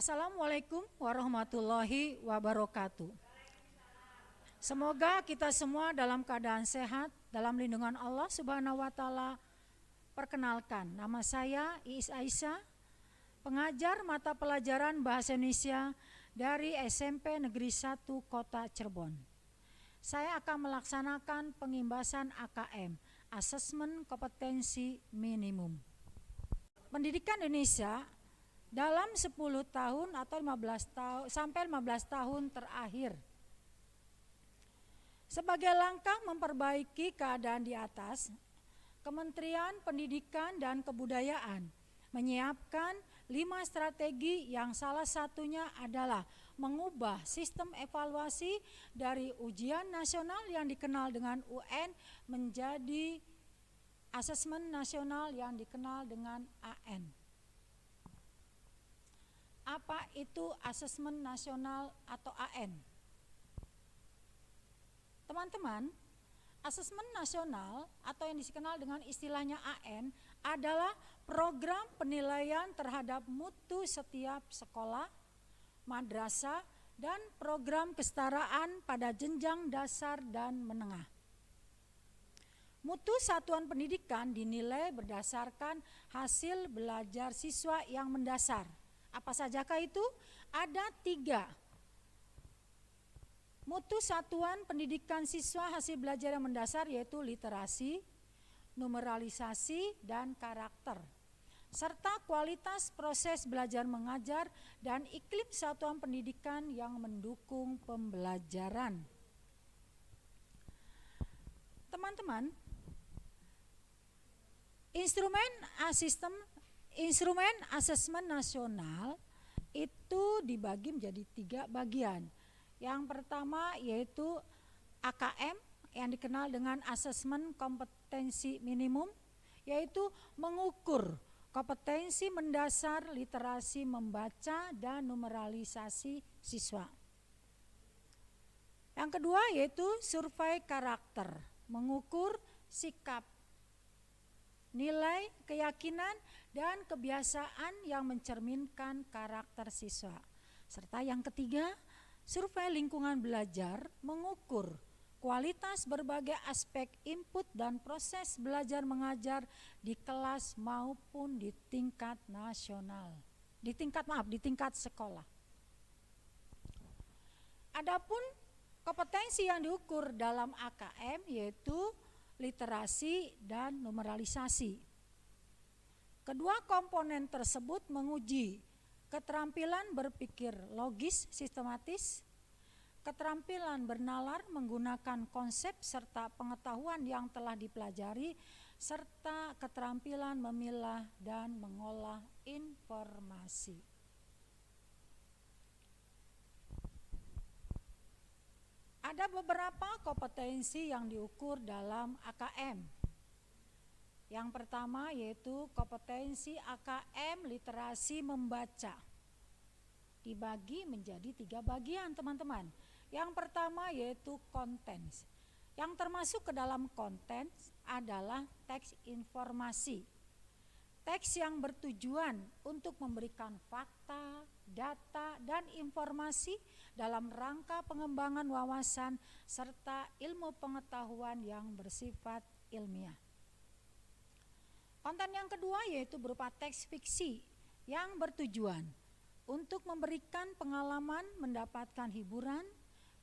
Assalamualaikum warahmatullahi wabarakatuh. Semoga kita semua dalam keadaan sehat, dalam lindungan Allah Subhanahu wa Ta'ala. Perkenalkan, nama saya Iis Aisyah, pengajar mata pelajaran Bahasa Indonesia dari SMP Negeri 1 Kota Cirebon. Saya akan melaksanakan pengimbasan AKM, Asesmen Kompetensi Minimum. Pendidikan Indonesia dalam 10 tahun atau 15 tahun sampai 15 tahun terakhir. Sebagai langkah memperbaiki keadaan di atas, Kementerian Pendidikan dan Kebudayaan menyiapkan 5 strategi yang salah satunya adalah mengubah sistem evaluasi dari ujian nasional yang dikenal dengan UN menjadi asesmen nasional yang dikenal dengan AN. Apa itu asesmen nasional atau AN? Teman-teman, asesmen nasional atau yang dikenal dengan istilahnya AN adalah program penilaian terhadap mutu setiap sekolah, madrasah, dan program kesetaraan pada jenjang dasar dan menengah. Mutu satuan pendidikan dinilai berdasarkan hasil belajar siswa yang mendasar. Apa sajakah itu? Ada 3. Mutu satuan pendidikan siswa hasil belajar yang mendasar yaitu literasi, numeralisasi, dan karakter, serta kualitas proses belajar mengajar dan iklim satuan pendidikan yang mendukung pembelajaran. Teman-teman, Instrumen asesmen nasional itu dibagi menjadi 3 bagian. Yang pertama yaitu AKM yang dikenal dengan asesmen kompetensi minimum, yaitu mengukur kompetensi mendasar literasi membaca dan numeralisasi siswa. Yang kedua yaitu survei karakter, mengukur sikap, nilai, keyakinan, dan kebiasaan yang mencerminkan karakter siswa. Serta yang ketiga, survei lingkungan belajar, mengukur kualitas berbagai aspek input dan proses belajar mengajar di kelas maupun di tingkat nasional. Di tingkat sekolah. Adapun kompetensi yang diukur dalam AKM yaitu literasi dan numeralisasi. Kedua komponen tersebut menguji keterampilan berpikir logis sistematis, keterampilan bernalar menggunakan konsep serta pengetahuan yang telah dipelajari, serta keterampilan memilah dan mengolah informasi. Ada beberapa kompetensi yang diukur dalam AKM. Yang pertama yaitu kompetensi AKM literasi membaca. Dibagi menjadi 3 bagian, teman-teman. Yang pertama yaitu konten. Yang termasuk ke dalam konten adalah teks informasi. Teks yang bertujuan untuk memberikan fakta, data, dan informasi dalam rangka pengembangan wawasan serta ilmu pengetahuan yang bersifat ilmiah. Konten yang kedua yaitu berupa teks fiksi yang bertujuan untuk memberikan pengalaman, mendapatkan hiburan,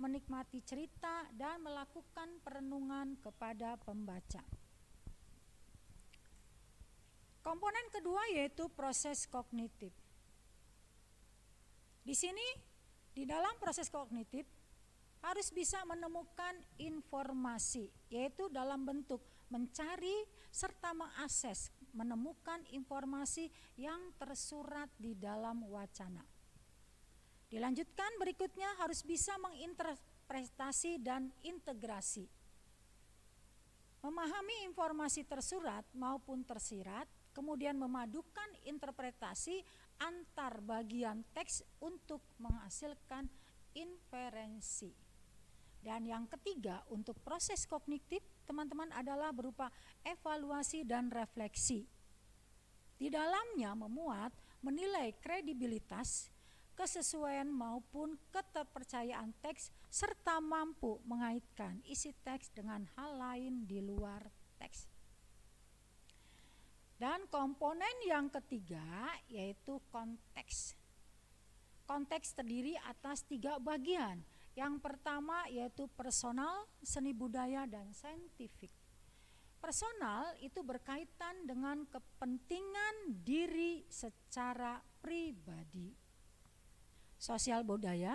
menikmati cerita, dan melakukan perenungan kepada pembaca. Komponen kedua yaitu proses kognitif. Di sini, di dalam proses kognitif harus bisa menemukan informasi, yaitu dalam bentuk mencari serta mengakses, menemukan informasi yang tersurat di dalam wacana. Dilanjutkan berikutnya harus bisa menginterpretasi dan integrasi. Memahami informasi tersurat maupun tersirat, kemudian memadukan interpretasi antar bagian teks untuk menghasilkan inferensi. Dan yang ketiga untuk proses kognitif teman-teman adalah berupa evaluasi dan refleksi. Di dalamnya memuat menilai kredibilitas, kesesuaian maupun keterpercayaan teks, serta mampu mengaitkan isi teks dengan hal lain di luar teks. Dan komponen yang ketiga yaitu konteks. Konteks terdiri atas 3 bagian. Yang pertama yaitu personal, seni budaya, dan saintifik. Personal itu berkaitan dengan kepentingan diri secara pribadi. Sosial budaya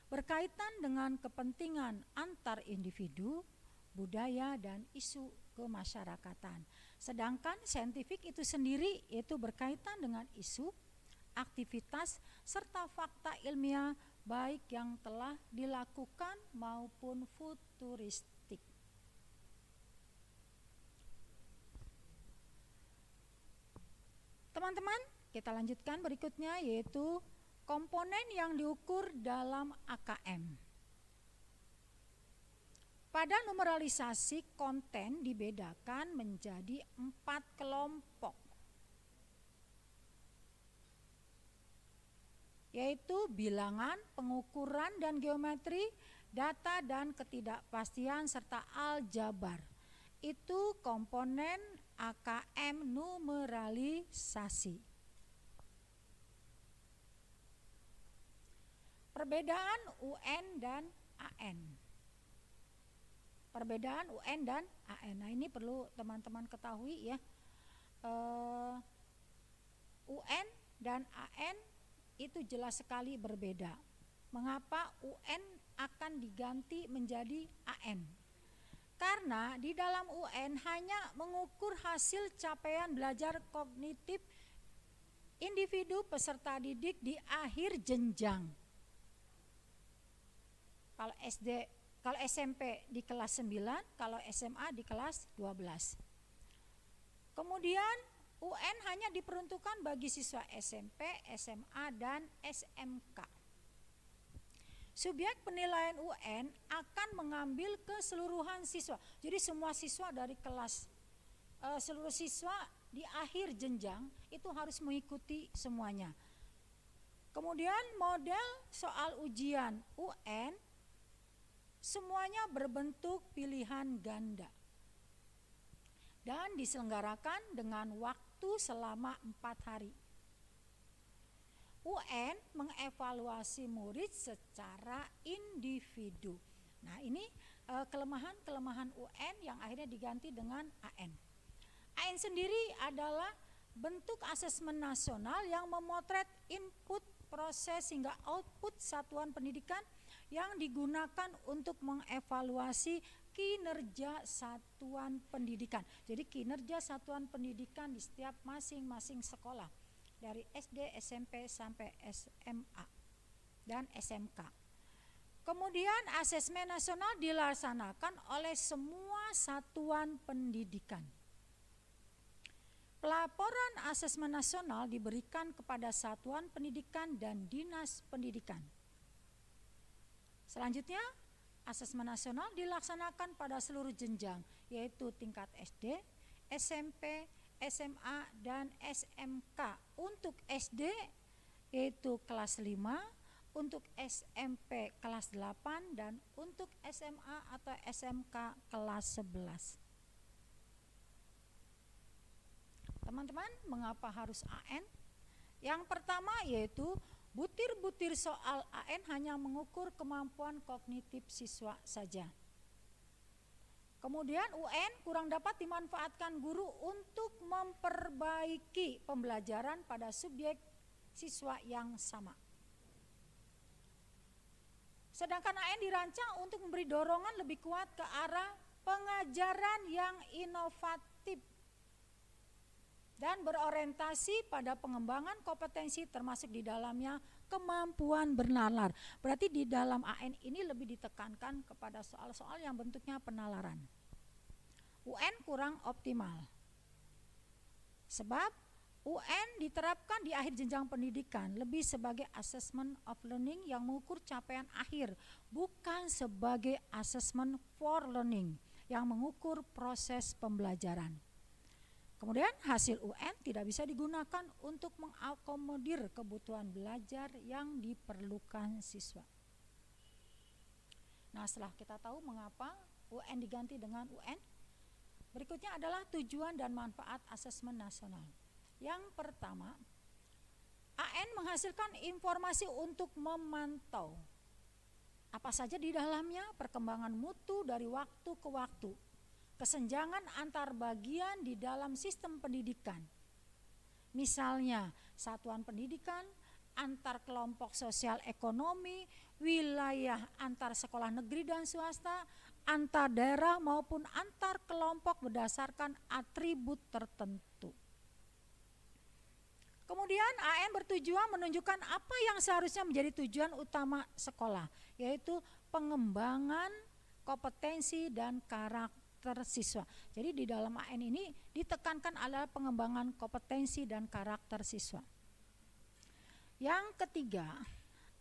berkaitan dengan kepentingan antar individu, budaya, dan isu kemasyarakatan. Sedangkan saintifik itu sendiri itu berkaitan dengan isu, aktivitas, serta fakta ilmiah baik yang telah dilakukan maupun futuristik. Teman-teman, kita lanjutkan berikutnya yaitu komponen yang diukur dalam AKM. Pada numeralisasi, konten dibedakan menjadi 4 kelompok, yaitu bilangan, pengukuran dan geometri, data dan ketidakpastian, serta aljabar. Itu komponen AKM numeralisasi. Perbedaan UN dan AN. Perbedaan UN dan AN. Nah, ini perlu teman-teman ketahui ya. UN dan AN itu jelas sekali berbeda. Mengapa UN akan diganti menjadi AN? Karena di dalam UN hanya mengukur hasil capaian belajar kognitif individu peserta didik di akhir jenjang. Kalau kalau SMP di kelas 9, kalau SMA di kelas 12. Kemudian UN hanya diperuntukkan bagi siswa SMP, SMA, dan SMK. Subjek penilaian UN akan mengambil keseluruhan siswa. Jadi semua siswa dari kelas, seluruh siswa di akhir jenjang itu harus mengikuti semuanya. Kemudian model soal ujian UN semuanya berbentuk pilihan ganda dan diselenggarakan dengan waktu selama 4 hari. UN mengevaluasi murid secara individu. Nah, ini kelemahan-kelemahan UN yang akhirnya diganti dengan AN. AN sendiri adalah bentuk asesmen nasional yang memotret input, proses hingga output satuan pendidikan yang digunakan untuk mengevaluasi kinerja satuan pendidikan. Jadi kinerja satuan pendidikan di setiap masing-masing sekolah dari SD, SMP sampai SMA dan SMK. Kemudian asesmen nasional dilaksanakan oleh semua satuan pendidikan. Pelaporan asesmen nasional diberikan kepada satuan pendidikan dan dinas pendidikan. Selanjutnya, asesmen nasional dilaksanakan pada seluruh jenjang, yaitu tingkat SD, SMP, SMA, dan SMK. Untuk SD yaitu kelas 5, untuk SMP kelas 8, dan untuk SMA atau SMK kelas 11. Teman-teman, mengapa harus AN? Yang pertama yaitu butir-butir soal AN hanya mengukur kemampuan kognitif siswa saja. Kemudian UN kurang dapat dimanfaatkan guru untuk memperbaiki pembelajaran pada subjek siswa yang sama. Sedangkan AN dirancang untuk memberi dorongan lebih kuat ke arah pengajaran yang inovatif dan berorientasi pada pengembangan kompetensi termasuk di dalamnya kemampuan bernalar. Berarti di dalam AN ini lebih ditekankan kepada soal-soal yang bentuknya penalaran. UN kurang optimal. Sebab UN diterapkan di akhir jenjang pendidikan lebih sebagai assessment of learning yang mengukur capaian akhir, bukan sebagai assessment for learning yang mengukur proses pembelajaran. Kemudian hasil UN tidak bisa digunakan untuk mengakomodir kebutuhan belajar yang diperlukan siswa. Nah, setelah kita tahu mengapa UN diganti dengan UN, berikutnya adalah tujuan dan manfaat asesmen nasional. Yang pertama, AN menghasilkan informasi untuk memantau apa saja di dalamnya, perkembangan mutu dari waktu ke waktu, kesenjangan antar bagian di dalam sistem pendidikan. Misalnya, satuan pendidikan, antar kelompok sosial ekonomi, wilayah antar sekolah negeri dan swasta, antar daerah maupun antar kelompok berdasarkan atribut tertentu. Kemudian AN bertujuan menunjukkan apa yang seharusnya menjadi tujuan utama sekolah, yaitu pengembangan kompetensi dan karakter siswa. Jadi di dalam AN ini ditekankan adalah pengembangan kompetensi dan karakter siswa. Yang ketiga,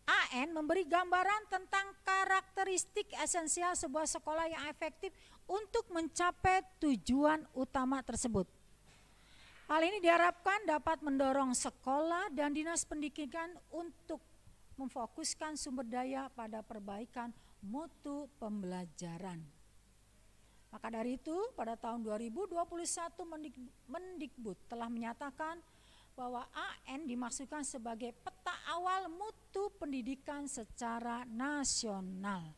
AN memberi gambaran tentang karakteristik esensial sebuah sekolah yang efektif untuk mencapai tujuan utama tersebut. Hal ini diharapkan dapat mendorong sekolah dan dinas pendidikan untuk memfokuskan sumber daya pada perbaikan mutu pembelajaran. Maka dari itu, pada tahun 2021 Mendikbud telah menyatakan bahwa AN dimaksudkan sebagai peta awal mutu pendidikan secara nasional.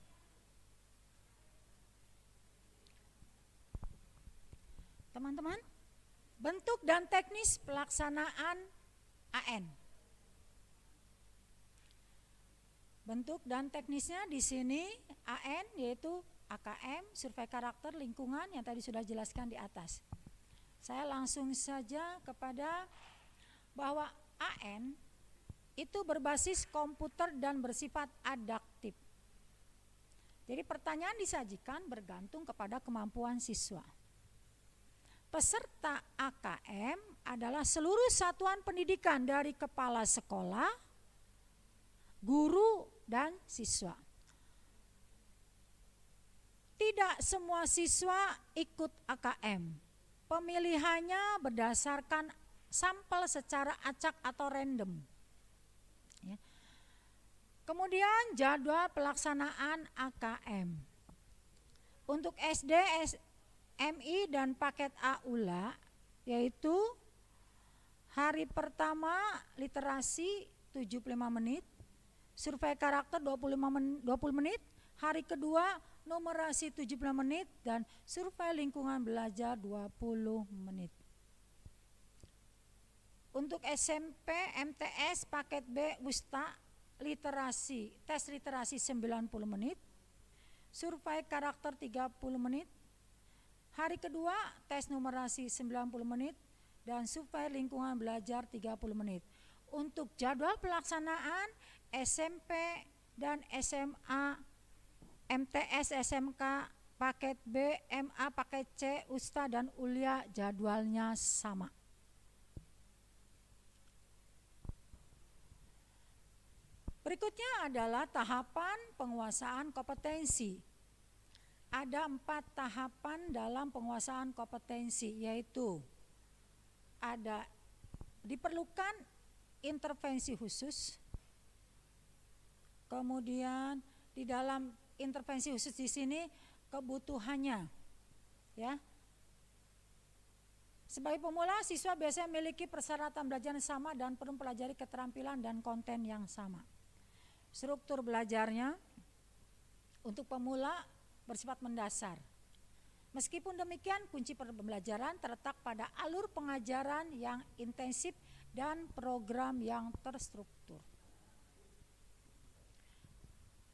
Teman-teman, bentuk dan teknis pelaksanaan AN. Bentuk dan teknisnya di sini AN yaitu AKM, survei karakter lingkungan yang tadi sudah jelaskan di atas. Saya langsung saja kepada bahwa AN itu berbasis komputer dan bersifat adaptif. Jadi pertanyaan disajikan bergantung kepada kemampuan siswa. Peserta AKM adalah seluruh satuan pendidikan dari kepala sekolah, guru, dan siswa. Tidak semua siswa ikut AKM. Pemilihannya berdasarkan sampel secara acak atau random. Ya. Kemudian jadwal pelaksanaan AKM. Untuk SD, MI dan paket A ULA yaitu hari pertama literasi 75 menit, survei karakter 20 menit, hari kedua numerasi 75 menit dan survei lingkungan belajar 20 menit. Untuk SMP, MTS, paket B, WUSTA, literasi, tes literasi 90 menit, survei karakter 30 menit, hari kedua tes numerasi 90 menit dan survei lingkungan belajar 30 menit. Untuk jadwal pelaksanaan SMP dan SMA, MTS, SMK, paket B, MA, paket C, USTA dan ULIA jadwalnya sama. Berikutnya adalah tahapan penguasaan kompetensi. Ada 4 tahapan dalam penguasaan kompetensi, yaitu ada diperlukan intervensi khusus, kemudian di dalam intervensi khusus di sini kebutuhannya, ya. Sebagai pemula, siswa biasanya memiliki persyaratan belajar yang sama dan perlu mempelajari keterampilan dan konten yang sama. Struktur belajarnya untuk pemula bersifat mendasar. Meskipun demikian, kunci pembelajaran terletak pada alur pengajaran yang intensif dan program yang terstruktur.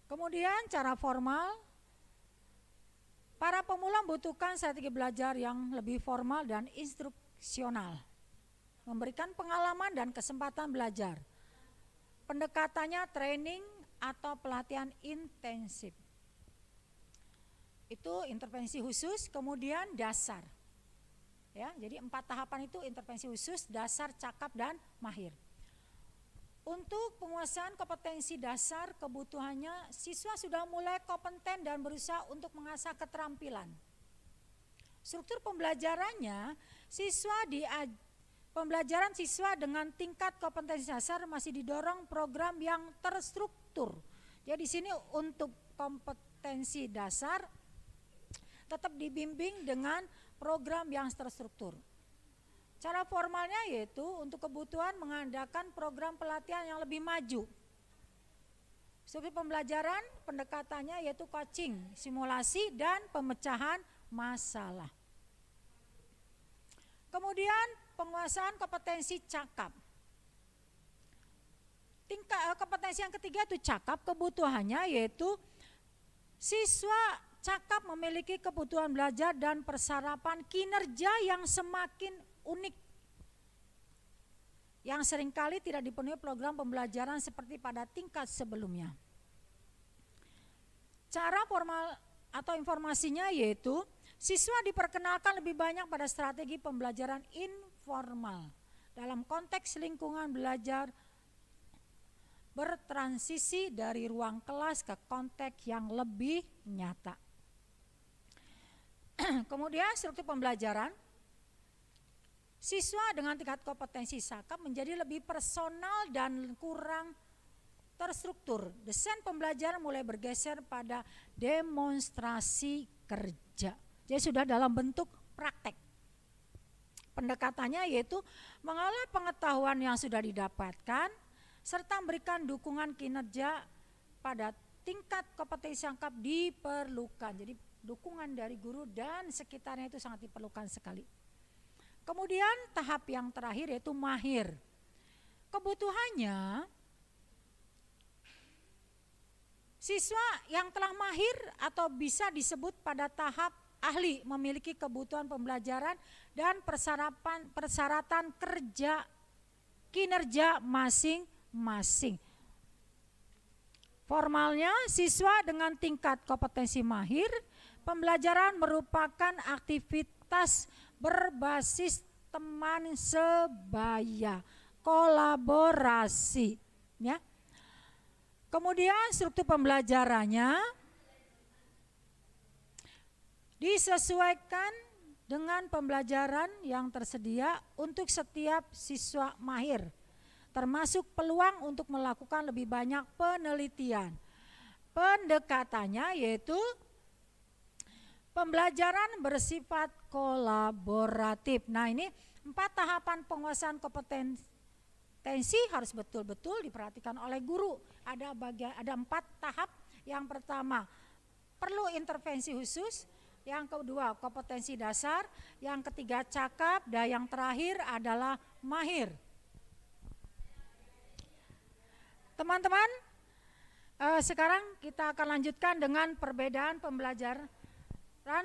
Kemudian cara formal, para pemula membutuhkan strategi belajar yang lebih formal dan instruksional, memberikan pengalaman dan kesempatan belajar. Pendekatannya training atau pelatihan intensif. Itu intervensi khusus, kemudian dasar. Ya, jadi 4 tahapan itu intervensi khusus, dasar, cakap, dan mahir. Untuk penguasaan kompetensi dasar, kebutuhannya siswa sudah mulai kompeten dan berusaha untuk mengasah keterampilan. Struktur pembelajarannya, pembelajaran siswa dengan tingkat kompetensi dasar masih didorong program yang terstruktur. Jadi di sini untuk kompetensi dasar tetap dibimbing dengan program yang terstruktur. Cara formalnya yaitu untuk kebutuhan mengadakan program pelatihan yang lebih maju. Struktur pembelajaran pendekatannya yaitu coaching, simulasi, dan pemecahan masalah. Kemudian penguasaan kompetensi cakap. Tingkat kompetensi yang ketiga itu cakap, kebutuhannya yaitu siswa cakap memiliki kebutuhan belajar dan persarapan kinerja yang semakin unik, yang seringkali tidak dipenuhi program pembelajaran seperti pada tingkat sebelumnya. Cara formal atau informasinya yaitu siswa diperkenalkan lebih banyak pada strategi pembelajaran informal dalam konteks lingkungan belajar bertransisi dari ruang kelas ke konteks yang lebih nyata. Kemudian struktur pembelajaran, siswa dengan tingkat kompetensi cakap menjadi lebih personal dan kurang terstruktur. Desain pembelajaran mulai bergeser pada demonstrasi kerja. Jadi sudah dalam bentuk praktek. Pendekatannya yaitu mengolah pengetahuan yang sudah didapatkan serta memberikan dukungan kinerja pada tingkat kompetensi cakap diperlukan. Jadi dukungan dari guru dan sekitarnya itu sangat diperlukan sekali. Kemudian tahap yang terakhir yaitu mahir. Kebutuhannya siswa yang telah mahir atau bisa disebut pada tahap ahli memiliki kebutuhan pembelajaran dan persyaratan kinerja masing-masing. Formalnya siswa dengan tingkat kompetensi mahir, pembelajaran merupakan aktivitas berbasis teman sebaya, kolaborasi, ya. Kemudian struktur pembelajarannya disesuaikan dengan pembelajaran yang tersedia untuk setiap siswa mahir, termasuk peluang untuk melakukan lebih banyak penelitian. Pendekatannya yaitu pembelajaran bersifat kolaboratif. Nah, ini 4 tahapan penguasaan kompetensi harus betul-betul diperhatikan oleh guru. Ada 4 tahap. Yang pertama, perlu intervensi khusus. Yang kedua, kompetensi dasar. Yang ketiga, cakap. Dan yang terakhir adalah mahir. Teman-teman, sekarang kita akan lanjutkan dengan perbedaan pembelajaran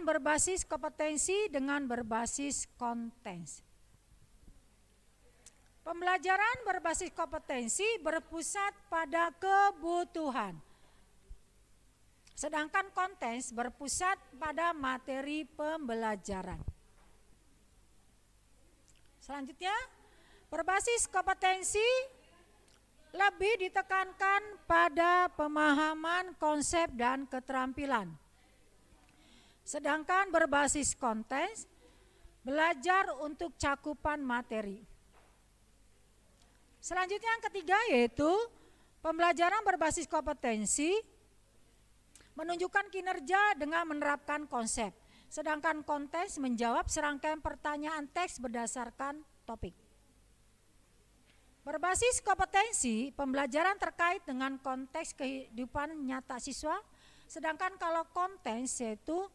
berbasis kompetensi dengan berbasis kontens. Pembelajaran berbasis kompetensi berpusat pada kebutuhan, sedangkan kontens berpusat pada materi pembelajaran. Selanjutnya, berbasis kompetensi lebih ditekankan pada pemahaman konsep dan keterampilan. Sedangkan berbasis kontens belajar untuk cakupan materi. Selanjutnya yang ketiga yaitu pembelajaran berbasis kompetensi menunjukkan kinerja dengan menerapkan konsep. Sedangkan kontens menjawab serangkaian pertanyaan teks berdasarkan topik. Berbasis kompetensi pembelajaran terkait dengan konteks kehidupan nyata siswa. Sedangkan kalau kontens yaitu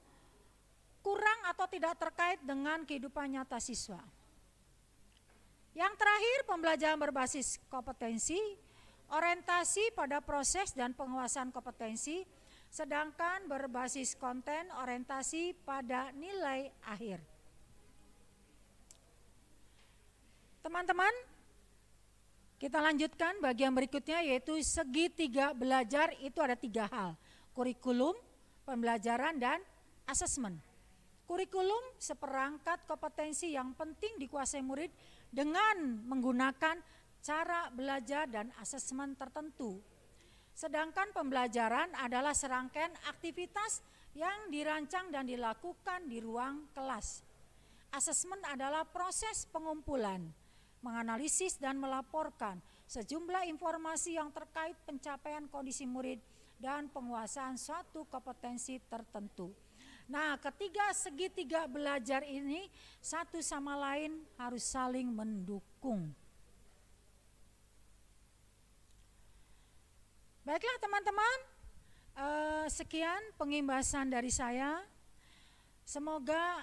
kurang atau tidak terkait dengan kehidupan nyata siswa. Yang terakhir, pembelajaran berbasis kompetensi, orientasi pada proses dan penguasaan kompetensi, sedangkan berbasis konten, orientasi pada nilai akhir. Teman-teman, kita lanjutkan bagian berikutnya yaitu segitiga belajar. Itu ada 3 hal, kurikulum, pembelajaran, dan asesmen. Kurikulum seperangkat kompetensi yang penting dikuasai murid dengan menggunakan cara belajar dan asesmen tertentu. Sedangkan pembelajaran adalah serangkaian aktivitas yang dirancang dan dilakukan di ruang kelas. Asesmen adalah proses pengumpulan, menganalisis dan melaporkan sejumlah informasi yang terkait pencapaian kondisi murid dan penguasaan suatu kompetensi tertentu. Nah, ketiga segitiga belajar ini satu sama lain harus saling mendukung. Baiklah teman-teman, sekian pengimbasan dari saya. Semoga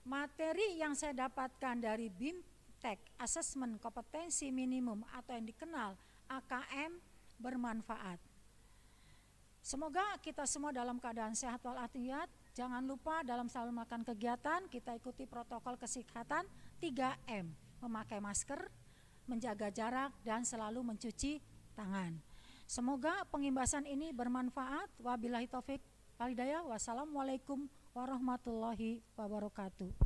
materi yang saya dapatkan dari BIMTEK Asesmen Kompetensi Minimum atau yang dikenal AKM bermanfaat. Semoga kita semua dalam keadaan sehat walafiat. Jangan lupa dalam selalu melakukan kegiatan kita ikuti protokol kesehatan 3M, memakai masker, menjaga jarak, dan selalu mencuci tangan. Semoga pengimbasan ini bermanfaat. Wabillahi taufik wal hidayah. Wassalamualaikum warahmatullahi wabarakatuh.